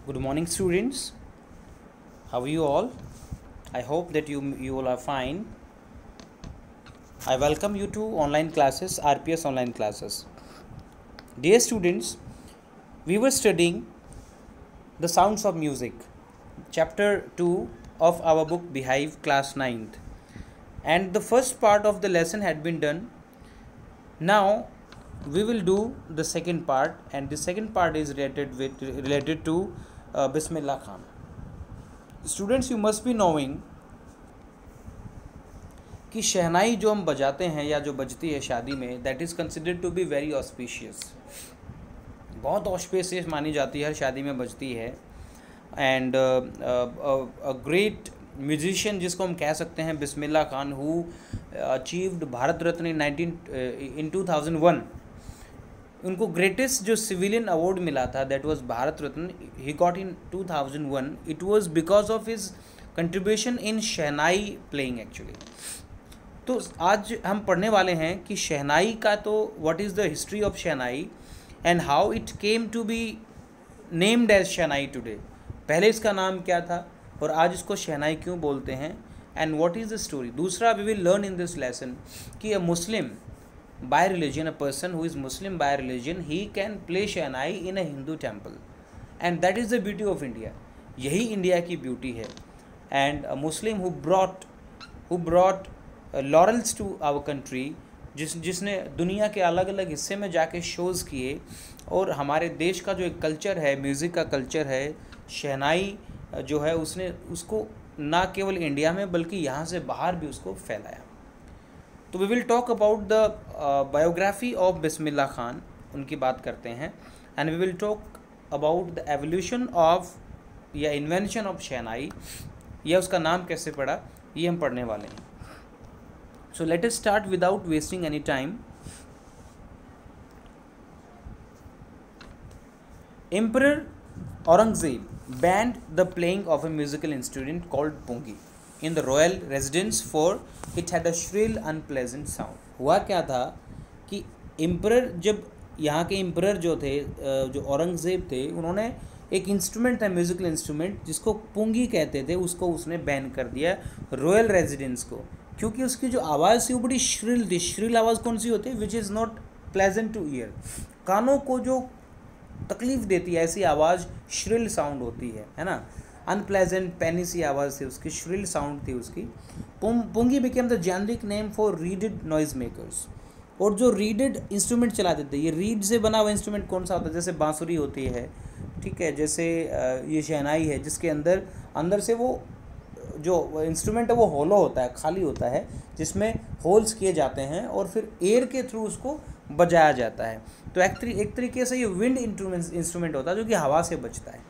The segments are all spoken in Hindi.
Good morning, students. How are you all? I hope that you all are fine. I welcome you to online classes, RPS online classes. Dear students, we were studying the sounds of music, chapter 2 of our book Behave, class 9th. And the first part of the lesson had been done. Now we will do the second part, and the second part is related to Bismillah Khan. Students, you must be knowing कि शहनाई जो हम बजाते हैं या जो बजती है शादी में, that is considered to be very auspicious, बहुत ऑस्पिशियस मानी जाती है, हर शादी में बजती है. एंड अ ग्रेट म्यूजिशियन जिसको हम कह सकते हैं बिस्मिल्लाह खान, हु अचीव्ड भारत रत्न इन 2001. उनको ग्रेटेस्ट जो सिविलियन अवार्ड मिला था that was Bharat Ratna, he got in 2001. It was because of his contribution in shehnai playing actually. तो आज हम पढ़ने वाले हैं कि शहनाई का, तो what is the history of shehnai and how it came to be named as shehnai today. पहले इसका नाम क्या था और आज इसको शहनाई क्यों बोलते हैं, and what is the story. दूसरा, we will learn in this lesson कि a Muslim by religion, a person who is Muslim by religion, he can play shehnai in a Hindu temple, and that is the beauty of India. यही इंडिया की ब्यूटी है. And a Muslim who brought laurels to our country, जिसने दुनिया के अलग अलग हिस्से में जाके शोज़ किए, और हमारे देश का जो एक कल्चर है, म्यूज़िक का कल्चर है, शहनाई जो है, उसने उसको ना केवल इंडिया में बल्कि यहाँ से बाहर भी उसको फैलाया. तो we will talk about the biography of Bismillah Khan, उनकी बात करते हैं. And we will talk about the evolution of या इन्वेंशन ऑफ शहनाई, या उसका नाम कैसे पड़ा, ये हम पढ़ने वाले हैं. So let us start without wasting any time. Emperor Aurangzeb banned the playing of a musical instrument called pungi in the royal residence, for it had a shrill, unpleasant sound. हुआ क्या था कि एम्परर, जब यहाँ के एम्परर जो थे, जो औरंगज़ेब थे, उन्होंने एक इंस्ट्रूमेंट था, म्यूज़िकल इंस्ट्रूमेंट जिसको पुंगी कहते थे, उसको उसने बैन कर दिया रॉयल रेजिडेंस को, क्योंकि उसकी जो आवाज़ थी वो बड़ी श्रिल थी. श्रिल आवाज़ कौन सी होती है? Which is not pleasant two year. कानों को जो तकलीफ़ देती है ऐसी आवाज़ श्रिल साउंड होती है ना. अनप्लेजेंट पैनी सी आवाज़ थी उसकी, श्रिल साउंड थी उसकी. Pungi became the generic name for reeded noise makers. और जो रीडेड इंस्ट्रूमेंट चलाते थे, ये रीड से बना हुआ इंस्ट्रूमेंट कौन सा होता है? जैसे बांसुरी होती है, ठीक है, जैसे ये शहनाई है, जिसके अंदर से वो जो इंस्ट्रूमेंट है वो होलो होता है, खाली होता है, जिसमें होल्स किए जाते हैं और फिर एयर के थ्रू उसको बजाया जाता है. तो एक तरीके से ये विंड इंस्ट्रूमेंट होता है जो कि हवा से बजता है,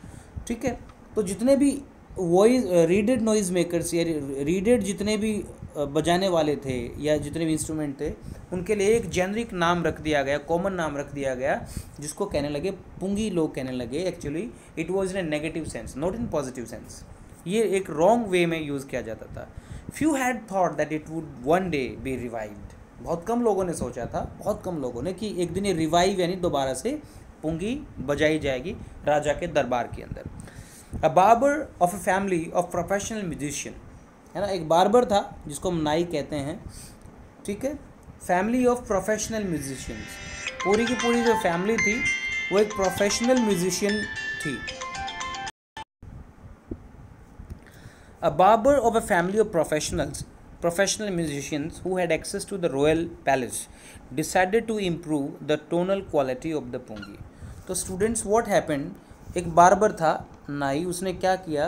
ठीक है. तो जितने भी वॉइस रीडेड नॉइज मेकर्स या रीडेड जितने भी बजाने वाले थे या जितने भी इंस्ट्रूमेंट थे, उनके लिए एक जेनरिक नाम रख दिया गया, कॉमन नाम रख दिया गया, जिसको कहने लगे पुंगी. लोग कहने लगे, actually it was in A negative sense, not in positive sense. ये एक रॉन्ग वे में यूज़ किया जाता था. Few had thought that it would one day B revived. बहुत कम लोगों ने सोचा था, बहुत कम लोगों ने, कि एक दिन ये रिवाइव यानी दोबारा से पुंगी बजाई जाएगी राजा के दरबार के अंदर. अ barber of a family of professional musician, है ना, एक बार्बर था जिसको हम नाई कहते हैं, ठीक है. फैमिली ऑफ प्रोफेशनल म्यूजिशियंस, पूरी की पूरी जो फैमिली थी वो एक प्रोफेशनल म्यूजिशियन थी. A barber of a family of professional musicians who had access to the royal palace decided to improve the tonal quality of the pungi. तो students, what happened, एक बार्बर था, नाई, उसने क्या किया,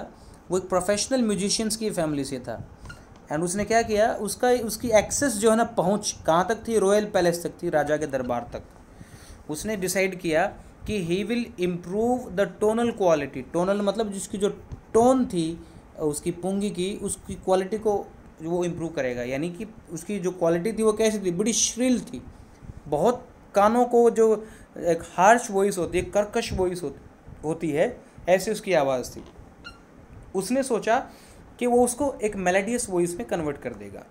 वो एक प्रोफेशनल म्यूजिशियंस की फैमिली से था, एंड उसने क्या किया, उसकी एक्सेस जो है ना, पहुंच कहाँ तक थी? रॉयल पैलेस तक थी, राजा के दरबार तक. उसने डिसाइड किया कि he will improve the tonal quality. Tonal मतलब जिसकी जो टोन थी उसकी पुंगी की, उसकी क्वालिटी को वो इम्प्रूव करेगा. यानी कि उसकी जो क्वालिटी थी वो कैसी थी? बड़ी श्रिल थी, बहुत कानों को जो एक हार्श वॉइस होती है, कर्कश वॉइस होती है, ऐसी उसकी आवाज़ थी. उसने सोचा कि वो उसको एक मेलोडियस वॉइस में कन्वर्ट कर देगा.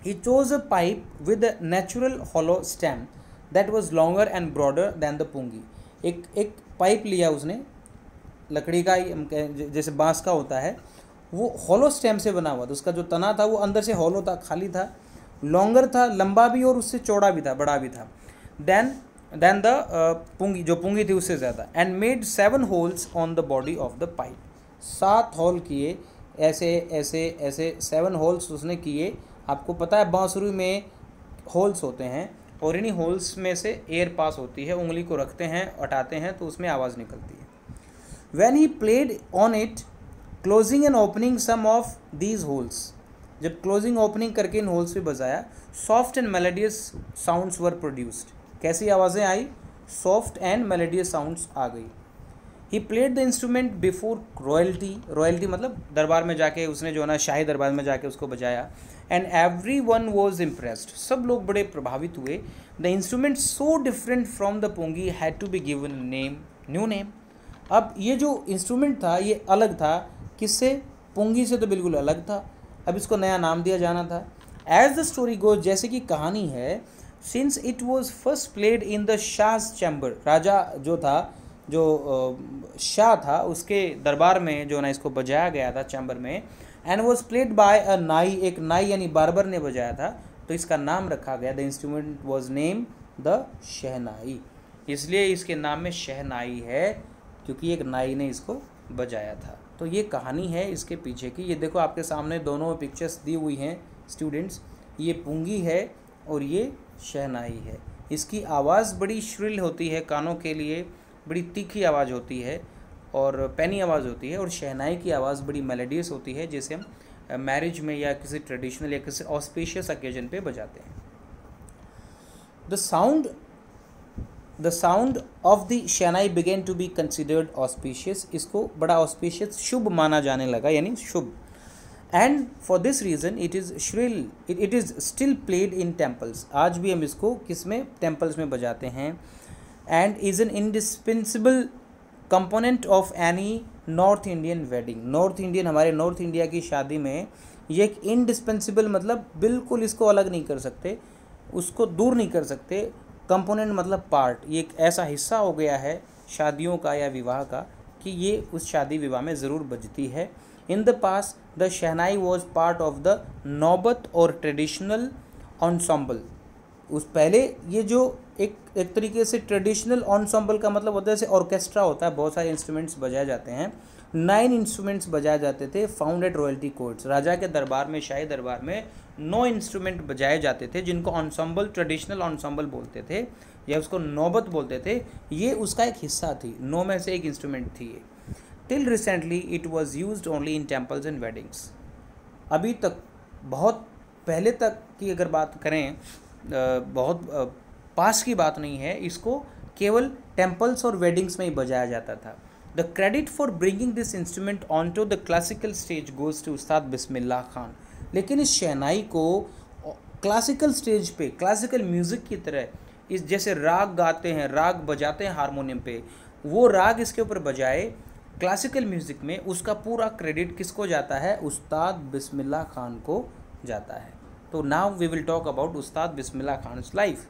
He chose a pipe with a natural hollow stem that was longer and broader than the pungi. एक पाइप लिया उसने, लकड़ी का जैसे बांस का होता है, वो हॉलो स्टेम से बना हुआ था। उसका जो तना था वो अंदर से हॉलो था, खाली था, लॉन्गर था, लंबा भी और उससे चौड़ा भी था, बड़ा भी था, देन द पुंगी, जो पुंगी थी उससे ज़्यादा। And made 7 holes on the body of the pipe, 7 hole किए, ऐसे ऐसे ऐसे 7 होल्स उसने किए। आपको पता है बांसुरी में होल्स होते हैं और इन्हीं होल्स में से एयर पास होती है, उंगली को रखते हैं, हटाते हैं तो उसमें आवाज़ निकलती है। When he played on it, closing and opening some of these holes, जब क्लोजिंग ओपनिंग करके इन होल्स पे बजाया, soft and melodious sounds were produced. कैसी आवाज़ें आई? सॉफ्ट एंड मेलोडियस साउंड्स आ गई। He played the instrument before royalty, royalty मतलब दरबार में जाके उसने जो है ना शाही दरबार में जाके उसको बजाया। And every one was impressed, सब लोग बड़े प्रभावित हुए। The instrument so different from the pungi had to be given name, new name. अब ये जो इंस्ट्रूमेंट था ये अलग था, किससे? पुंगी से तो बिल्कुल अलग था। अब इसको नया नाम दिया जाना था। एज द स्टोरी गोज, जैसे कि कहानी है, since it was first played in the Shah's chamber, राजा जो था, जो शाह था, उसके दरबार में जो ना इसको बजाया गया था चैम्बर में। एंड वॉज प्लेड बाय अ नाई, एक नाई यानी बार्बर ने बजाया था, तो इसका नाम रखा गया, the instrument was name the shehnai. इसलिए इसके नाम में शहनाई है क्योंकि एक नाई ने इसको बजाया था। तो ये कहानी है इसके पीछे की। ये देखो आपके सामने दोनों पिक्चर्स दी हुई हैं स्टूडेंट्स, ये पुंगी है और ये शहनाई है। इसकी आवाज़ बड़ी श्रिल होती है, कानों के लिए बड़ी तीखी आवाज़ होती है और पैनी आवाज़ होती है, और शहनाई की आवाज़ बड़ी मेलोडियस होती है, जैसे हम मैरिज में या किसी ट्रेडिशनल या किसी ऑस्पिशियस ओकेजन पे बजाते हैं। The sound of the shehnai began to be considered auspicious, इसको बड़ा ऑस्पिशियस, शुभ माना जाने लगा, यानी शुभ। And for this reason it is shrill, it is still played in temples, आज भी हम इसको किस में? टेम्पल्स में बजाते हैं। And is an indispensable component of any north Indian wedding, north Indian, हमारे नॉर्थ इंडिया की शादी में ये एक इंडिस्पेंसिबल मतलब बिल्कुल इसको अलग नहीं कर सकते, उसको दूर नहीं कर सकते। कंपोनेंट मतलब पार्ट, ये एक ऐसा हिस्सा हो गया है शादियों का या विवाह का कि ये उस शादी विवाह में ज़रूर बजती है। In the pass the shehnai was part of the नौबत और ट्रेडिशनल ensemble, उस पहले ये जो एक तरीके से ट्रेडिशनल ensemble का मतलब होता है, जैसे ऑर्केस्ट्रा होता है, बहुत सारे इंस्ट्रूमेंट्स बजाए जाते हैं, 9 इंस्ट्रूमेंट्स बजाए जाते थे। फाउंड एट रॉयल्टी कोर्ट्स, राजा के दरबार में, शाही दरबार में 9 इंस्ट्रूमेंट बजाए जाते थे, जिनको ensemble, ट्रेडिशनल ensemble बोलते थे या उसको नौबत बोलते थे। ये उसका एक हिस्सा थी, 9 में से एक इंस्ट्रूमेंट थी ये। Till recently it was used only in temples and weddings, अभी तक, बहुत पहले तक की अगर बात करें, बहुत पास की बात नहीं है, इसको केवल टेम्पल्स और वेडिंग्स में ही बजाया जाता था। The credit for bringing this instrument on to the classical stage goes to Ustad Bismillah Khan, लेकिन इस शहनाई को क्लासिकल स्टेज पे, क्लासिकल म्यूज़िक की तरह, इस जैसे राग गाते हैं, राग बजाते हैं हारमोनियम पे, वो राग इसके ऊपर बजाए क्लासिकल म्यूज़िक में, उसका पूरा क्रेडिट किसको जाता है? उस्ताद बिस्मिल्लाह खान को जाता है। तो now we will talk about Ustad Bismillah Khan's life.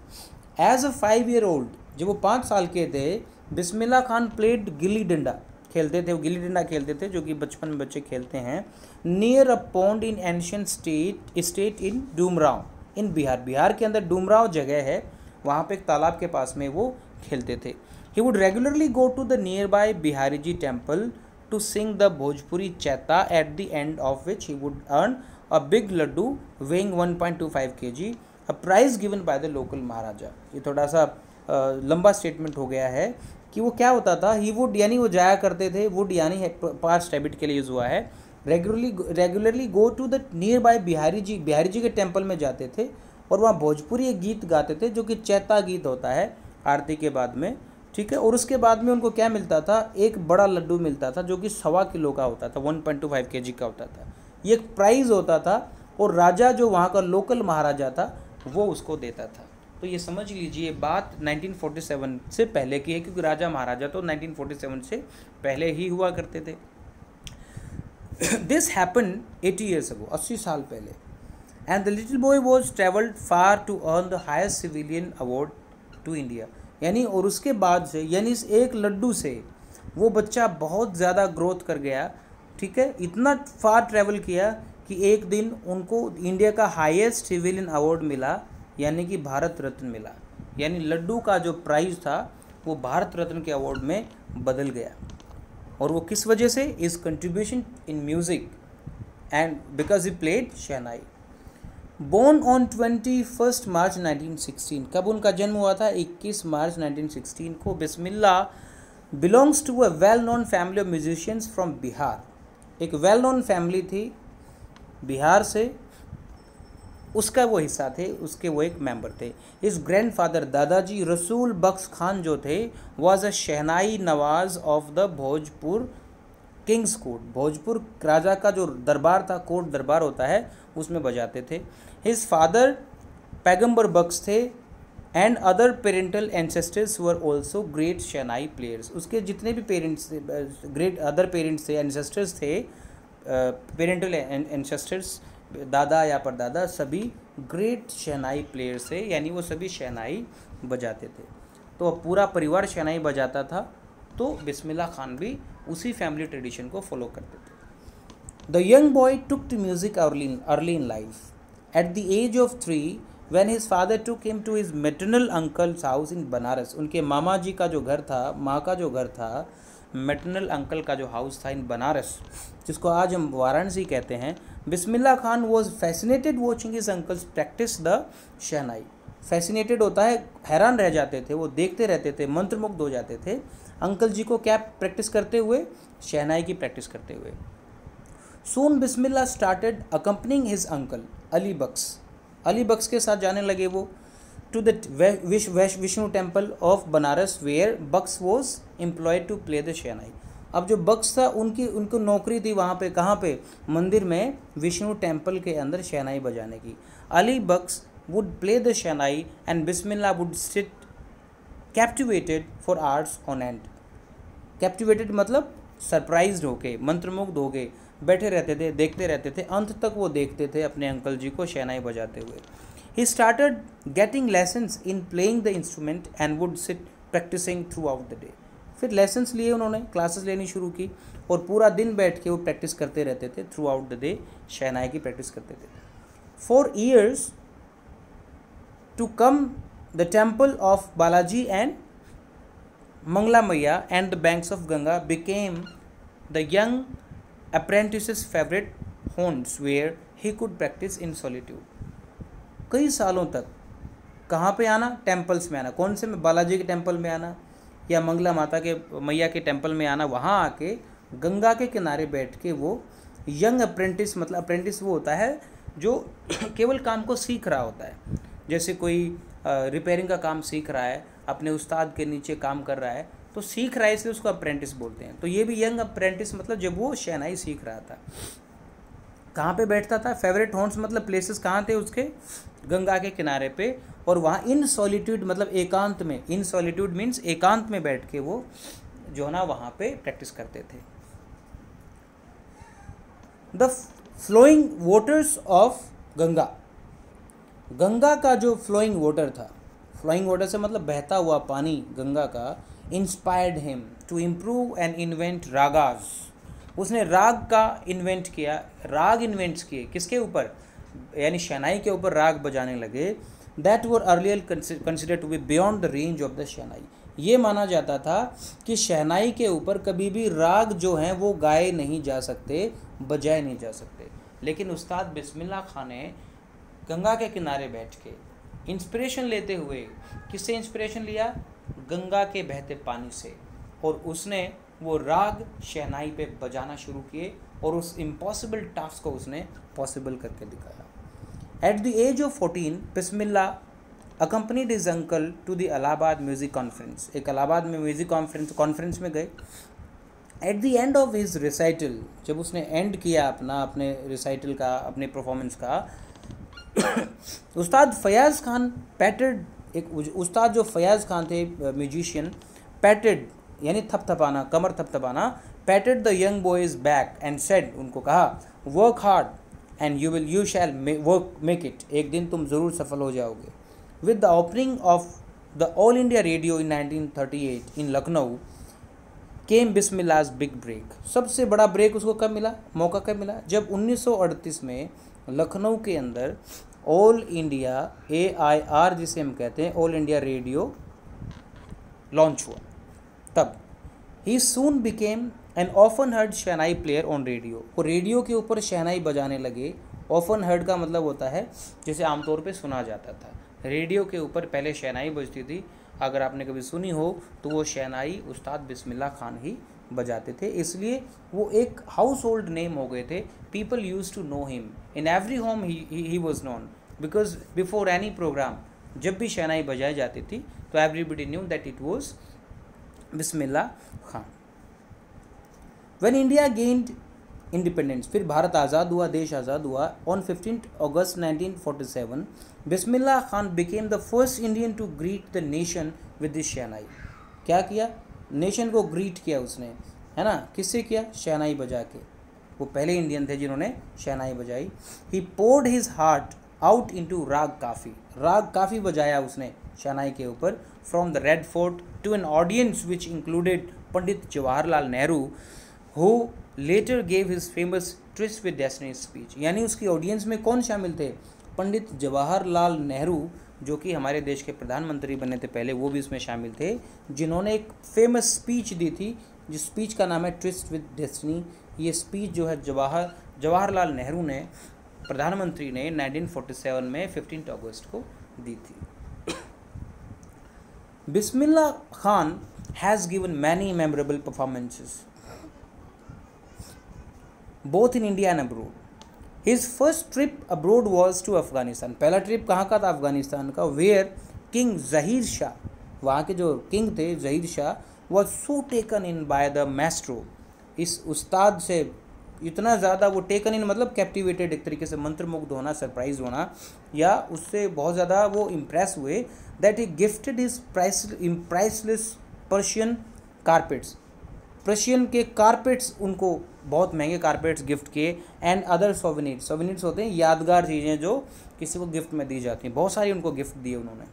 As a 5-year-old, जब वो 5 साल के थे, बिस्मिल्लाह खान प्लेड गिल्ली डंडा खेलते थे, वो गिल्ली डंडा खेलते थे जो कि बचपन में बच्चे खेलते हैं। Near a pond in ancient state in Dumraon in Bihar, Bihar के अंदर डूमराव जगह है, वहाँ पे एक तालाब के पास में वो खेलते थे। He would regularly go to the nearby Bihari ji temple to sing the Bhojpuri chaita, at the end of which he would earn a big laddu weighing 1.25 kg, a prize given by the local महाराजा। ये थोड़ा सा लंबा स्टेटमेंट हो गया है कि वो क्या होता था, ही वुड यानी वो जाया करते थे, वुड यानी पास्ट हैबिट के लिए यूज़ हुआ है, regularly go to the nearby Bihari ji के टेम्पल में जाते थे और वहाँ भोजपुरी एक गीत गाते थे जो कि चैता गीत होता है आरती के बाद में, ठीक है। और उसके बाद में उनको क्या मिलता था? एक बड़ा लड्डू मिलता था जो कि 1.25 किलो का होता था, 1.25 kg का होता था। ये एक प्राइज़ होता था और राजा जो वहाँ का लोकल महाराजा था वो उसको देता था। तो ये समझ लीजिए बात 1947 से पहले की है, क्योंकि राजा महाराजा तो 1947 से पहले ही हुआ करते थे। दिस हैपन 80 years ago, 80 साल पहले। And the little boy was travelled far to earn the highest civilian award to India, यानी और उसके बाद से, यानी इस एक लड्डू से वो बच्चा बहुत ज़्यादा ग्रोथ कर गया, ठीक है, इतना फार ट्रैवल किया कि एक दिन उनको इंडिया का हाईएस्ट सिविलियन अवार्ड मिला, यानी कि भारत रत्न मिला। यानी लड्डू का जो प्राइज़ था वो भारत रत्न के अवार्ड में बदल गया। और वो किस वजह से? His contribution in music and because he played shehnai. Born on 21 March 1916, कब उनका जन्म हुआ था? 21 मार्च 1916 को। Bismillah belongs to a well known family of musicians from Bihar. एक वेल नोन फैमिली थी बिहार से, उसका वो हिस्सा थे, उसके वो एक मेंबर थे। इस ग्रैंडफादर दादाजी रसूल बख्श खान जो थे वाज अ शहनाई नवाज of the Bhojpur king's court. Bhojpur राजा का जो दरबार था, कोर्ट दरबार होता है, उसमें बजाते थे। हिज फादर पैगंबर बख्श थे and other parental ancestors were also great shehnai players. उसके जितने भी पेरेंट्स, ग्रेट अदर पेरेंट्स थे, एंसेस्टर्स थे, पेरेंटल एंसेस्टर्स, दादा या परदादा, सभी ग्रेट शहनाई प्लेयर्स थे, यानी वो सभी शहनाई बजाते थे। तो पूरा परिवार शहनाई बजाता था, तो बिस्मिल्लाह खान भी उसी फैमिली ट्रेडिशन को फॉलो करते थे। The young boy took to music early in life. At the age of 3 when his father took him to his maternal uncle's house in Banaras. उनके मामा जी का जो घर था, माँ का जो घर था, मैटरनल अंकल का जो हाउस था इन बनारस, जिसको आज हम वाराणसी कहते हैं। Bismillah Khan was fascinated watching his uncle's practice the shehnai. Fascinated होता है, हैरान रह जाते थे, वो देखते रहते थे, मंत्रमुग्ध हो जाते थे अंकल जी को क्या प्रैक्टिस करते हुए? शहनाई की प्रैक्टिस करते हुए। Soon Bismillah started accompanying his uncle Ali Bakhsh. Ali Bakhsh के साथ जाने लगे वो to the Vishnu temple of Banaras where Bakhsh was employed to play the shehnai. अब जो बख्श था उनको नौकरी थी वहाँ पे, कहाँ पे? मंदिर में, विष्णु टेम्पल के अंदर शहनाई बजाने की। Ali Bakhsh would play the shehnai and Bismillah would sit captivated for hours on end. Captivated मतलब सरप्राइज्ड होके, मंत्रमुग्ध होके बैठे रहते थे, देखते रहते थे, अंत तक वो देखते थे अपने अंकल जी को शहनाई बजाते हुए। He started getting lessons in playing the instrument and would sit practicing throughout the day. फिर लेसन्स लिए उन्होंने, क्लासेस लेनी शुरू की और पूरा दिन बैठ के वो प्रैक्टिस करते रहते थे, throughout the day shehnai की प्रैक्टिस करते थे। For years to come the temple of Balaji and Mangala Maiya and the banks of Ganga became the young apprentice's favorite haunts where he could practice in solitude। कई सालों तक कहाँ पे आना? टेम्पल्स में आना। कौन से में? बालाजी के टेम्पल में आना या मंगला माता के मैया के टेम्पल में आना। वहाँ आके गंगा के किनारे बैठ के वो यंग अप्रेंटिस, मतलब अप्रेंटिस वो होता है जो केवल काम को सीख रहा होता है, जैसे कोई रिपेयरिंग का काम सीख रहा है, अपने उस्ताद के नीचे काम कर रहा है, तो सीख रहा है इसलिए उसको अप्रेंटिस बोलते हैं। तो ये भी यंग अप्रेंटिस, मतलब जब वो शहनाई सीख रहा था। कहाँ पे बैठता था? फेवरेट हॉन्ट्स मतलब प्लेसेस कहाँ थे उसके? गंगा के किनारे पे, और वहाँ इन सॉलिट्यूड मतलब एकांत में, इन सॉलिट्यूड मीन्स एकांत में बैठ के वो जो है ना वहाँ पे प्रैक्टिस करते थे। The flowing waters of Ganga. Ganga का जो फ्लोइंग वाटर था, फ्लोइंग वाटर से मतलब बहता हुआ पानी गंगा का, inspired him to improve and invent ragas. उसने राग का इन्वेंट किया, राग इन्वेंट्स किए किसके ऊपर? यानी शहनाई के ऊपर राग बजाने लगे। That were earlier consider to be beyond the range of the shehnai. ये माना जाता था कि शहनाई के ऊपर कभी भी राग जो हैं वो गाए नहीं जा सकते, बजाए नहीं जा सकते। लेकिन उस्ताद बिस्मिल्लाह खान ने गंगा के किनारे बैठ के इंस्पिरेशन लेते हुए, किससे इंस्पिरेशन लिया? गंगा के बहते पानी से, और उसने वो राग शहनाई पे बजाना शुरू किए और उस इम्पॉसिबल टास्क को उसने पॉसिबल करके दिखाया। At the age of 14 Bismillah accompanied his uncle to the Allahabad music conference. एक इलाहाबाद में म्यूज़िक कॉन्फ्रेंस में गए। At the end of his recital, जब उसने एंड किया अपने रिसाइटल का, अपने परफॉर्मेंस का, उस्ताद फयाज़ खान पैटेड, एक उस्ताद जो फयाज़ खान थे म्यूजिशियन, पैटेड यानी थपथपाना, कमर थपथपाना, patted the young boy's back and said, उनको कहा work hard and you shall make it, एक दिन तुम ज़रूर सफल हो जाओगे। With the opening of the All India Radio in 1938 in Lucknow, came Bismillah's big break. सबसे बड़ा ब्रेक उसको कब मिला, मौका कब मिला, जब 1938 में लखनऊ के अंदर ऑल इंडिया AIR जिसे हम कहते हैं ऑल इंडिया रेडियो लॉन्च हुआ। तब he soon became an often heard shehnai player on radio. वो रेडियो के ऊपर शहनाई बजाने लगे। ऑफन हर्ड का मतलब होता है जिसे आमतौर पे सुना जाता था। रेडियो के ऊपर पहले शहनाई बजती थी, अगर आपने कभी सुनी हो तो वो शहनाई उस्ताद बिस्मिल्लाह खान ही बजाते थे, इसलिए वो एक हाउस होल्ड नेम हो गए थे। People use to know him in every home, he was known because before any program जब भी शहनाई बजाई जाती थी तो everybody knew that it was Bismillah Khan. When India gained independence, फिर भारत आज़ाद हुआ, देश आज़ाद हुआ, on 15 August 1947 Bismillah Khan became the first Indian to greet the nation with this shehnai. क्या किया, नेशन को ग्रीट किया उसने, है ना, किससे किया, शहनाई बजा के। वो पहले इंडियन थे जिन्होंने शहनाई बजाई। He poured his heart out into raga Kafi, raga Kafi बजाया उसने शहनाई के ऊपर। From the Red Fort to an audience which included Pandit Jawaharlal Nehru who later gave his famous twist with destiny speech. यानी उसकी ऑडियंस में कौन शामिल थे, पंडित जवाहरलाल नेहरू जो कि हमारे देश के प्रधानमंत्री बने थे पहले, वो भी इसमें शामिल थे, जिन्होंने एक फेमस स्पीच दी थी जिस स्पीच का नाम है ट्विस्ट विद डेस्टिनी। ये स्पीच जो है जवाहरलाल नेहरू ने, प्रधानमंत्री ने 1947 में 15 अगस्त को दी थी। Bismillah Khan has given many memorable performances both in India and abroad. His first trip abroad was to Afghanistan. पहला ट्रिप कहाँ का था, अफगानिस्तान का, where King Zahir Shah, वहाँ के जो किंग थे Zaheer Shah, was so taken in by the maestro, इस उस्ताद से इतना ज़्यादा वो टेकन इन मतलब कैप्टिवेटेड, एक तरीके से मंत्रमुग्ध होना, सरप्राइज होना, या उससे बहुत ज़्यादा वो इम्प्रेस हुए, that he gifted his priceless Persian carpets, Prussian के कारपेट्स, उनको बहुत महंगे कारपेट्स गिफ्ट किए, एंड अदर सोवेनिर्स होते हैं यादगार चीज़ें जो किसी को गिफ्ट में दी जाती हैं, बहुत सारी उनको गिफ्ट दिए उन्होंने।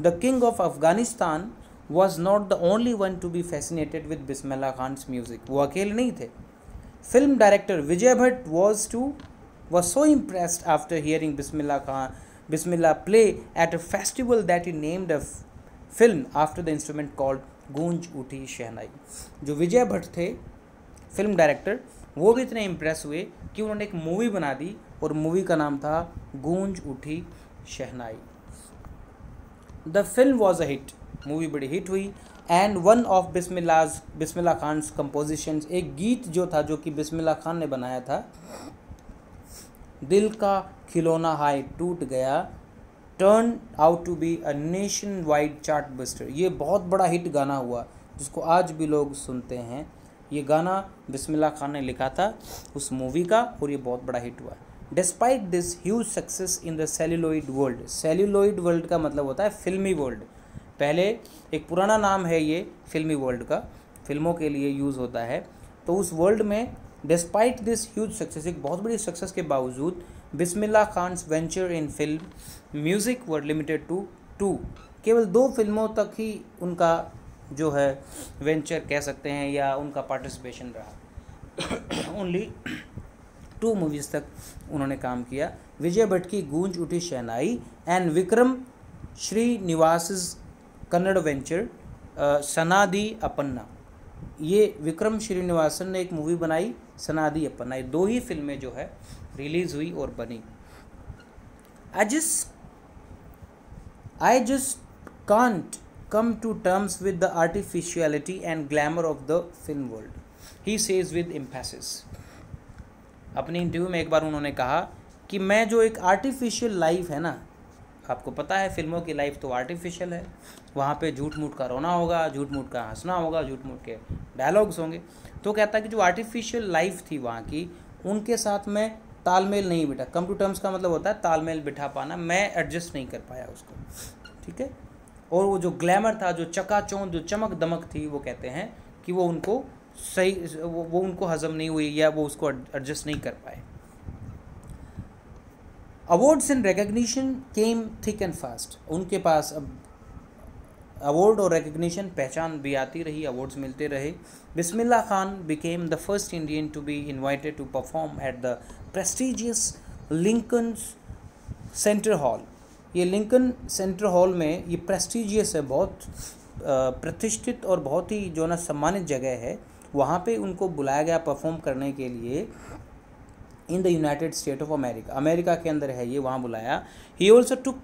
The king of Afghanistan was not the only one to be fascinated with Bismillah Khan's music, वो अकेले नहीं थे। Film director Vijay Bhatt was so impressed after hearing Bismillah play at a festival that he named a film after the instrument called गूंज उठी शहनाई। जो विजय भट्ट थे फिल्म डायरेक्टर, वो भी इतने इम्प्रेस हुए कि उन्होंने एक मूवी बना दी और मूवी का नाम था Goonj Uthi Shehnai. The film was a hit, movie बड़ी हिट हुई, and one of Bismillah Khan's compositions, एक गीत जो था जो कि बिस्मिल्लाह खान ने बनाया था, दिल का खिलौना हाय टूट गया, turn out to be a nationwide chart buster. ये बहुत बड़ा हिट गाना हुआ जिसको आज भी लोग सुनते हैं। ये गाना बिस्मिल्लाह खान ने लिखा था उस मूवी का, और ये बहुत बड़ा हिट हुआ। Despite this huge success in the celluloid world, celluloid world का मतलब होता है फिल्मी वर्ल्ड, पहले एक पुराना नाम है ये फिल्मी वर्ल्ड का, फिल्मों के लिए यूज़ होता है। तो उस वर्ल्ड में डिस्पाइट दिस ह्यूज सक्सेस, एक बहुत बड़ी सक्सेस के बावजूद, Bismillah Khan's venture in film music were limited to 2, केवल 2 फिल्मों तक ही उनका जो है वेंचर कह सकते हैं या उनका पार्टिसिपेशन रहा। ओनली 2 मूवीज़ तक उन्होंने काम किया, विजय भट्ट की गूंज उठी शहनाई एंड विक्रम श्रीनिवास कन्नड़ वेंचर सनादी अपन्ना। ये विक्रम श्रीनिवासन ने एक मूवी बनाई सनादी अपन्ना, ये 2 ही फिल्में जो है रिलीज़ हुई और बनी। I just can't come to terms with the artificiality and glamour of the film world, he says with emphasis। अपने इंटरव्यू में एक बार उन्होंने कहा कि मैं जो एक आर्टिफिशियल लाइफ है ना, आपको पता है फिल्मों की लाइफ तो आर्टिफिशियल है, वहाँ पे झूठ मूठ का रोना होगा, झूठ मूठ का हंसना होगा, झूठ मूठ के डायलॉग्स होंगे। तो कहता है कि जो आर्टिफिशियल लाइफ थी वहाँ की, उनके साथ मैं तालमेल नहीं बिठा। कम टू टर्म्स का मतलब होता है तालमेल बिठा पाना, मैं एडजस्ट नहीं कर पाया उसको, ठीक है। और वो जो ग्लैमर था, जो चकाचौंध, जो चमक दमक थी, वो कहते हैं कि वो उनको सही, वो उनको हजम नहीं हुई या वो उसको एडजस्ट नहीं कर पाए। Awards and recognition came thick and fast, उनके पास अब अवार्ड और रिकग्निशन, पहचान भी आती रही, अवार्ड्स मिलते रहे। Bismillah Khan became the first Indian to be invited to perform at the prestigious Lincoln Center hall. ये लिंकन सेंटर हॉल में, ये प्रेस्टिजियस है, बहुत प्रतिष्ठित और बहुत ही जो ना सम्मानित जगह है, वहाँ पे उनको बुलाया गया परफॉर्म करने के लिए in the United State of America, America के अंदर है ये, वहाँ बुलाया। He also took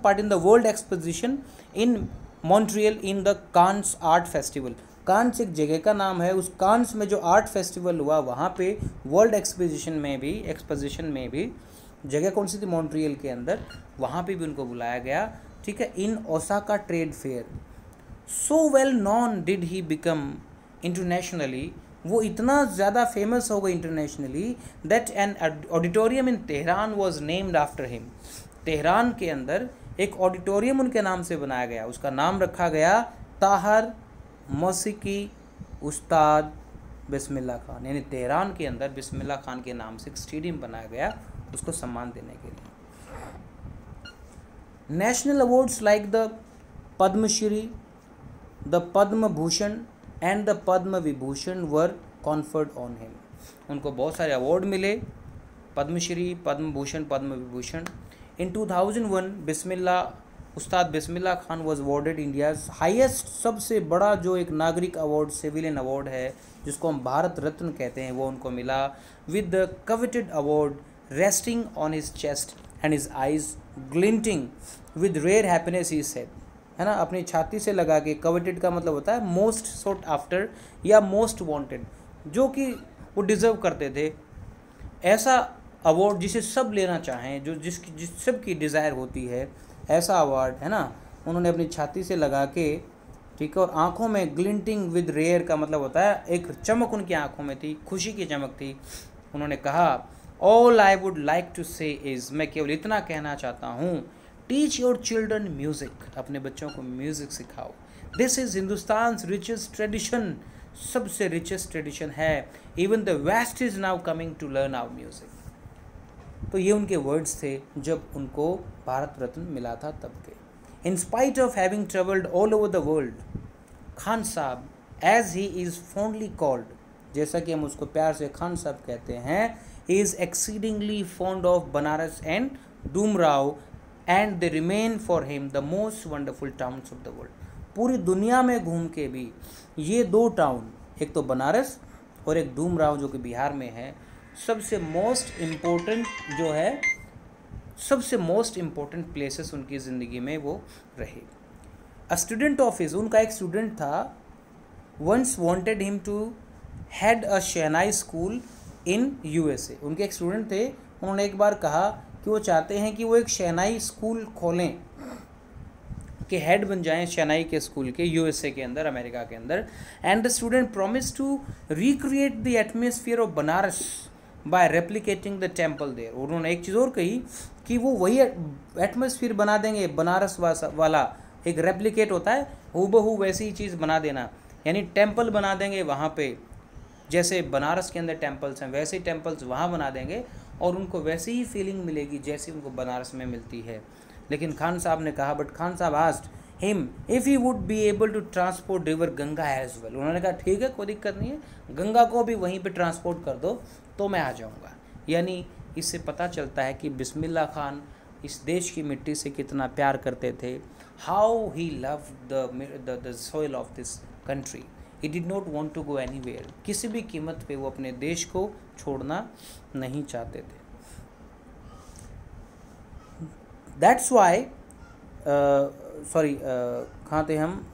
part in the world exposition in Montreal in the Cannes art festival. Cannes एक जगह का नाम है, उस कांस में जो आर्ट फेस्टिवल हुआ वहाँ पे वर्ल्ड एक्सपोजिशन में भी जगह कौन सी थी, मॉन्ट्रियल के अंदर, वहाँ पे भी उनको बुलाया गया, ठीक है। In Osaka trade fair, so well known did he become internationally, वो इतना ज़्यादा फेमस हो गई internationally, that an auditorium in Tehran was named after him. Tehran के अंदर एक ऑडिटोरियम उनके नाम से बनाया गया, उसका नाम रखा गया ताहर मौसीकी उस्ताद बिस्मिल्लाह खान, यानी तेहरान के अंदर बिस्मिल्लाह खान के नाम से एक स्टेडियम बनाया गया उसको सम्मान देने के लिए। National awards like the Padmashri, the Padma Bhushan and the Padma Vibhushan were conferred on him. उनको बहुत सारे अवार्ड मिले, Padmashri, Padma Bhushan, Padma Vibhushan. In 2001 Ustad Bismillah Khan was awarded India's highest, सबसे बड़ा जो एक नागरिक अवार्ड, सिविलियन अवार्ड है जिसको हम भारत रत्न कहते हैं, वो उनको मिला। With the coveted award resting on his chest and his eyes glinting with rare happiness, he said, है ना, अपनी छाती से लगा के। कवेटेड का मतलब होता है मोस्ट सोट आफ्टर या मोस्ट वांटेड, जो कि वो डिज़र्व करते थे, ऐसा अवार्ड जिसे सब लेना चाहें, जो जिस सब की डिज़ायर होती है, ऐसा अवार्ड, है ना, उन्होंने अपनी छाती से लगा के, ठीक है। और आँखों में ग्लिंटिंग विद रेयर का मतलब होता है एक चमक उनकी आँखों में थी, खुशी की चमक थी। उन्होंने कहा, all I would like to say is, मैं केवल इतना कहना चाहता हूँ, टीच योर चिल्ड्रन म्यूज़िक, अपने बच्चों को म्यूज़िक सिखाओ। This is Hindustan's richest tradition, सबसे रिचेस्ट ट्रेडिशन है। Even the West is now coming to learn our music. तो ये उनके वर्ड्स थे जब उनको भारत रत्न मिला था तब के। In spite of having travelled all over the world, Khan Sahab, as he is fondly called, जैसा कि हम उसको प्यार से खान साहब कहते हैं, is exceedingly fond of Banaras and Dumraon, and they remain for him the most wonderful towns of the world. पूरी दुनिया में घूम के भी ये दो टाउन, एक तो बनारस और एक डूमराव जो कि बिहार में है, सबसे मोस्ट इम्पोर्टेंट जो है, सबसे मोस्ट इम्पोर्टेंट प्लेसेस उनकी ज़िंदगी में वो रहे। अ स्टूडेंट ऑफ हिज, उनका एक स्टूडेंट था, once wanted him to head a shehnai school in USA. उनके एक स्टूडेंट थे, उन्होंने एक बार कहा कि वो चाहते हैं कि वो एक शहनाई स्कूल खोलें, कि हेड बन जाएं शहनाई के स्कूल के, यूएसए के अंदर, अमेरिका के अंदर। And the student promise to recreate the atmosphere of Banaras by replicating the temple there. उन्होंने एक चीज़ और कही कि वो वही एटमॉस्फेयर बना देंगे बनारस वाला, एक रेप्लिकेट होता है, हूबहू वैसी ही चीज़ बना देना, यानी टेम्पल बना देंगे वहाँ पे, जैसे बनारस के अंदर टेम्पल्स हैं वैसे ही टेम्पल्स वहाँ बना देंगे और उनको वैसी ही फीलिंग मिलेगी जैसी उनको बनारस में मिलती है। लेकिन खान साहब ने कहा, but Khan sahab asked him if he would be able to transport river Ganga as well. उन्होंने कहा ठीक है, कोई दिक्कत नहीं है, गंगा को भी वहीं पे ट्रांसपोर्ट कर दो तो मैं आ जाऊँगा। यानी इससे पता चलता है कि बिस्मिल्लाह खान इस देश की मिट्टी से कितना प्यार करते थे। How he love the soil of this country, he did not want to go anywhere. किसी भी कीमत पे वो अपने देश को छोड़ना नहीं चाहते थे। दैट्स वाई कहाँ थे हम,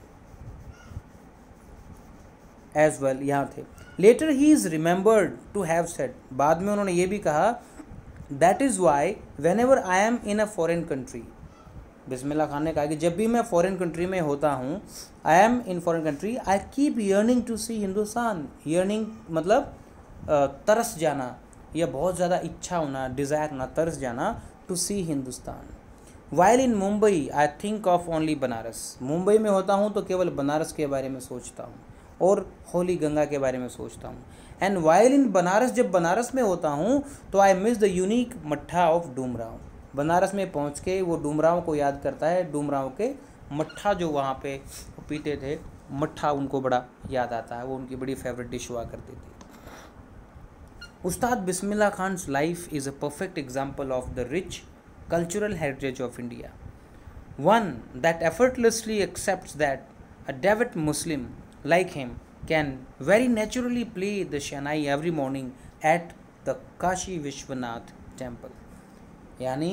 एज वेल यहाँ थे। Later he is remembered to have said, बाद में उन्होंने ये भी कहा, that is why whenever I am in a foreign country, Bismillah Khan ने कहा कि जब भी मैं फॉरेन कंट्री में होता हूँ, I am in foreign country, I keep yearning to see Hindustan. Yearning मतलब तरस जाना या बहुत ज़्यादा इच्छा होना, डिज़ायर होना, तरस जाना, to see Hindustan. While in Mumbai I think of only Banaras, Mumbai में होता हूँ तो केवल बनारस के बारे में सोचता हूँ और होली गंगा के बारे में सोचता हूँ। एंड वाइल इन बनारस, जब बनारस में होता हूँ तो आई मिस द यूनिक मट्ठा ऑफ डूमराव। बनारस में पहुँच के वो डूमराव को याद करता है, डूमराव के मट्ठा जो वहाँ पे पीते थे, मट्ठा उनको बड़ा याद आता है, वो उनकी बड़ी फेवरेट डिश हुआ करती थी। Ustad Bismillah Khan's life is a perfect example of the rich cultural heritage of India. One that effortlessly accepts that a devout Muslim like him can very naturally play the Shehnai every morning at the Kashi Vishwanath temple. यानी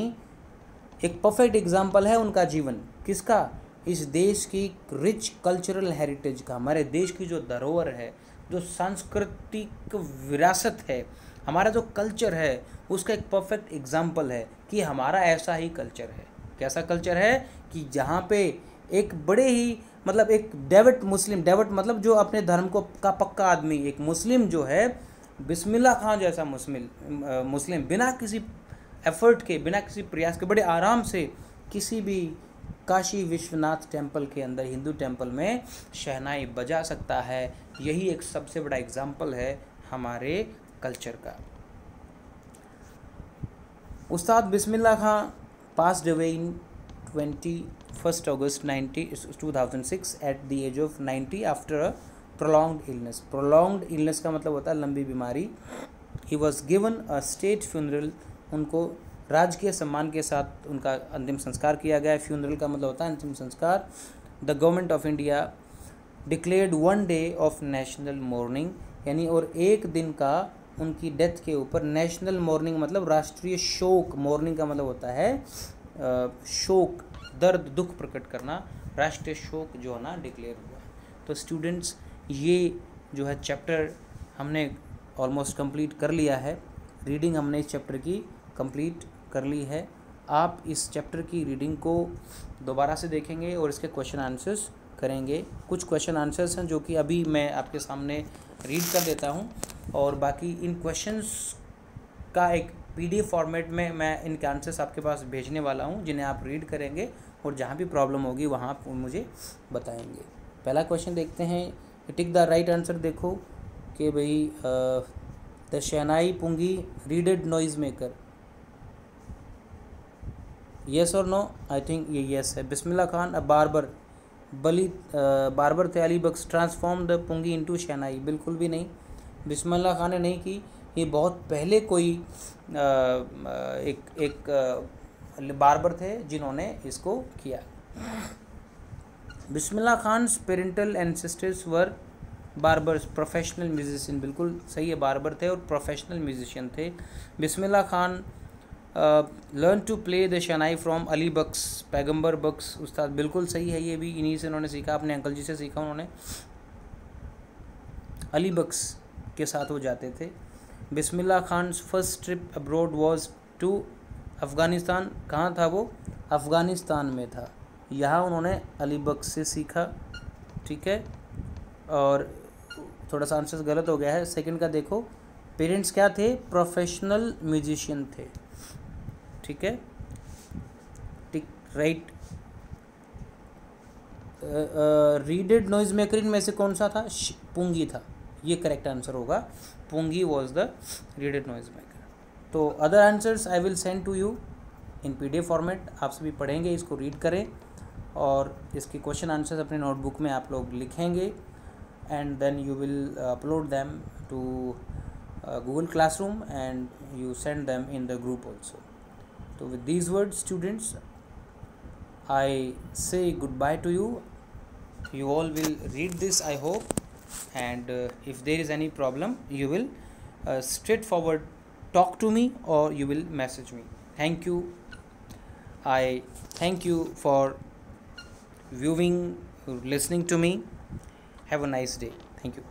एक परफेक्ट एग्जाम्पल है उनका जीवन, किसका? इस देश की रिच कल्चरल हेरिटेज का, हमारे देश की जो धरोहर है, जो सांस्कृतिक विरासत है, हमारा जो कल्चर है, उसका एक परफेक्ट एग्जाम्पल है कि हमारा ऐसा ही कल्चर है। कैसा कल्चर है कि जहाँ पे एक बड़े ही मतलब एक डेवट मुस्लिम, डेवट मतलब जो अपने धर्म को का पक्का आदमी, एक मुस्लिम जो है, बिस्मिल्लाह खान जैसा मुस्लिम बिना किसी एफर्ट के, बिना किसी प्रयास के, बड़े आराम से किसी भी काशी विश्वनाथ टेम्पल के अंदर, हिंदू टेम्पल में शहनाई बजा सकता है। यही एक सबसे बड़ा एग्जाम्पल है हमारे कल्चर का। उस्ताद बिस्मिल्लाह खां passed away in 21st August 2006 at the age of 90 after a prolonged illness. prolonged illness का मतलब होता है लंबी बीमारी। He was given a state funeral, उनको राजकीय सम्मान के साथ उनका अंतिम संस्कार किया गया। फ्यूनरल का मतलब होता है अंतिम संस्कार। The government of India declared 1 day of national morning, यानी और एक दिन का उनकी डेथ के ऊपर नेशनल मॉर्निंग मतलब राष्ट्रीय शोक। मॉर्निंग का मतलब होता है शोक, दर्द, दुख प्रकट करना। राष्ट्रीय शोक जो है ना डिक्लेयर हुआ। तो स्टूडेंट्स, ये जो है चैप्टर हमने ऑलमोस्ट कंप्लीट कर लिया है। रीडिंग हमने इस चैप्टर की कंप्लीट कर ली है। आप इस चैप्टर की रीडिंग को दोबारा से देखेंगे और इसके क्वेश्चन आंसर्स करेंगे। कुछ क्वेश्चन आंसर्स हैं जो कि अभी मैं आपके सामने रीड कर देता हूं, और बाकी इन क्वेश्चंस का एक पीडीएफ फॉर्मेट में मैं इनके आंसर्स आपके पास भेजने वाला हूं, जिन्हें आप रीड करेंगे और जहां भी प्रॉब्लम होगी वहां आप मुझे बताएंगे। पहला क्वेश्चन देखते हैं, टिक द राइट आंसर। देखो कि भाई the shehnai pungi reeded noise maker, yes और नो? आई थिंक ये येस है। बिस्मिल्लाह खान अ बार्बर थे Ali Bakhsh transform the pungi into shehnai, बिल्कुल भी नहीं। बिस्मिल्लाह खान ने नहीं की, ये बहुत पहले कोई एक बार्बर थे जिन्होंने इसको किया। Bismillah Khan parental ancestors were barbers, professional musician, बिल्कुल सही है, बार्बर थे और प्रोफेशनल म्यूजिशियन थे। Bismillah Khan learn to play the shehnai from Ali Bakhsh, Paigambar Bakhsh उस्ताद, बिल्कुल सही है, ये भी इन्हीं से उन्होंने सीखा, अपने अंकल जी से सीखा उन्होंने। अली बख्श के साथ वो जाते थे। Bismillah Khan first trip abroad was to Afghanistan, कहाँ था वो? अफ़गानिस्तान में था। यहाँ उन्होंने अली बख्श से सीखा, ठीक है। और थोड़ा सा आंसर गलत हो गया है, सेकंड का देखो। पेरेंट्स क्या थे? प्रोफेशनल म्यूजिशियन थे, ठीक है, टिक राइट। रीडेड नॉइज मेकर इनमें से कौन सा था? पुंगी था, ये करेक्ट आंसर होगा। Pungi was the reeded noise maker. तो other answers I will send to you in PDF format, आप सभी पढ़ेंगे, इसको रीड करें और इसके क्वेश्चन आंसर्स अपने नोटबुक में आप लोग लिखेंगे, and then you will upload them to Google Classroom and you send them in the group also. So with these words, students, I say goodbye to you. You all will read this, I hope, and if there is any problem, you will straightforward talk to me or you will message me. Thank you. I thank you for viewing, listening to me. Have a nice day. Thank you.